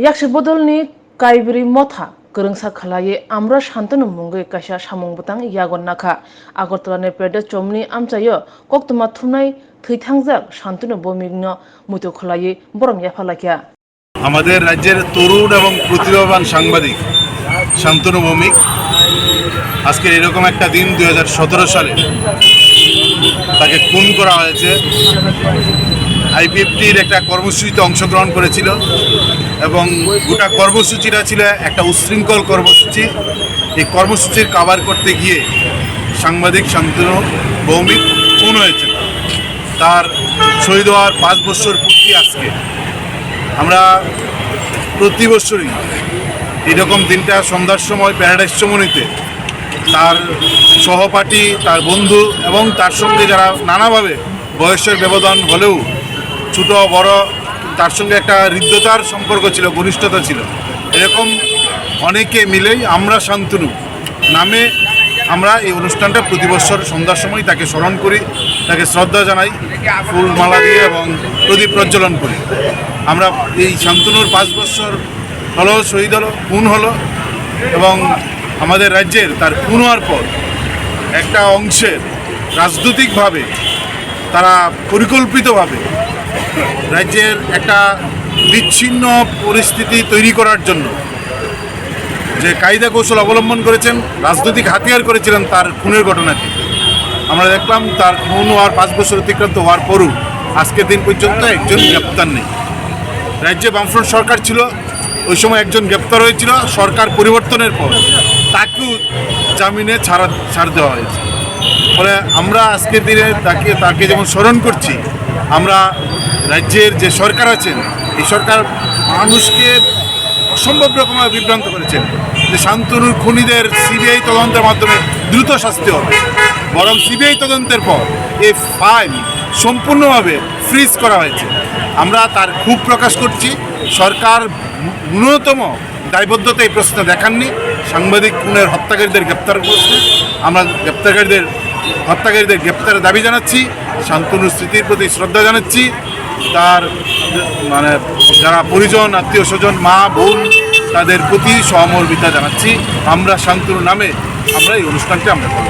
Yaksibodolni kaibri motha kerengsa khalaye amra shantanu mungai kaisa samung butang yagon nakha Agartalani pede chomni amchayo Koktuma Thwinai thwithangjak shantanu bomigno Muito khalaye borom yaphalakya আমাদের রাজ্যের তরুণ এবং প্রতিভাবান সাংবাদিক শান্তনু ভৌমিক আজকে এরকম একটা দিন 2017 সালে তাকে খুন করা হয়েছে। আইপিএফটির একটা কর্মসূচিতে অংশগ্রহণ করেছিল এবং গোটা কর্মসূচিটা ছিল একটা উচ্ছৃঙ্খল কর্মসূচি। এই কর্মসূচির কভার করতে গিয়ে সাংবাদিক শান্তনু ভৌমিক খুন হয়েছে। তার শহীদ হওয়ার 5 বছর পূর্তি আজকে। আমরা প্রতি বছরই এরকম দিনটা সন্ধ্যার সময় প্যারাডাইস চমনিতে তার সহপাঠী, তার বন্ধু এবং তার সঙ্গে যারা নানাভাবে বয়সের ব্যবধান হলেও ছোটো বড় তার সঙ্গে একটা হৃদ্যতার সম্পর্ক ছিল, ঘনিষ্ঠতা ছিল। এরকম অনেকে মিলেই আমরা শান্তনু নামে আমরা এই অনুষ্ঠানটা প্রতি বছর সন্ধ্যার সময় তাকে স্মরণ করি, তাকে শ্রদ্ধা জানাই, ফুলমালা দিয়ে এবং প্রদীপ প্রজ্বলন করি। আমরা এই শান্তনুর 5 বছর হলো শহীদ হলো, খুন হলো এবং আমাদের রাজ্যের তার খুন হওয়ার পর একটা অংশের রাজনৈতিকভাবে তারা পরিকল্পিতভাবে রাজ্যের একটা বিচ্ছিন্ন পরিস্থিতি তৈরি করার জন্য যে কায়দা কৌশল অবলম্বন করেছেন, রাজনৈতিক হাতিয়ার করেছিলেন তার খুনের ঘটনাকে। আমরা দেখলাম তার খুন হওয়ার 5 বছর অতিক্রান্ত হওয়ার পরও আজকের দিন পর্যন্ত একজন গ্রেপ্তার নেই। রাজ্যে বামফ্রন্ট সরকার ছিল, ওই সময় একজন গ্রেপ্তার হয়েছিল। সরকার পরিবর্তনের পর তাকেও জামিনে ছাড় দেওয়া হয়েছে। ফলে আমরা আজকের দিনে তাকে যেমন স্মরণ করছি, আমরা রাজ্যের যে সরকার আছেন এই সরকার মানুষকে অসম্ভব রকমের বিভ্রান্ত করেছেন যে শান্তনুর খুনিদের সিবিআই তদন্তের মাধ্যমে দ্রুত শাস্তি হবে, বরং সিবিআই তদন্তের পর এই ফাইল সম্পূর্ণভাবে ফ্রিজ করা হয়েছে। আমরা তার ক্ষোভ প্রকাশ করছি। সরকার ন্যূনতম দায়বদ্ধতা এই প্রশ্নে দেখাননি। সাংবাদিক খুনের হত্যাকারীদের গ্রেপ্তার করছে। আমরা হত্যাকারীদের গ্রেপ্তারের দাবি জানাচ্ছি, শান্তনুর স্মৃতির প্রতি শ্রদ্ধা জানাচ্ছি, তার যারা পরিজন, আত্মীয় স্বজন, মা বোন, তাদের প্রতি সহমর্মিতা জানাচ্ছি। আমরা শান্তনুর নামে আমরা এই অনুষ্ঠানটি আমরা করব।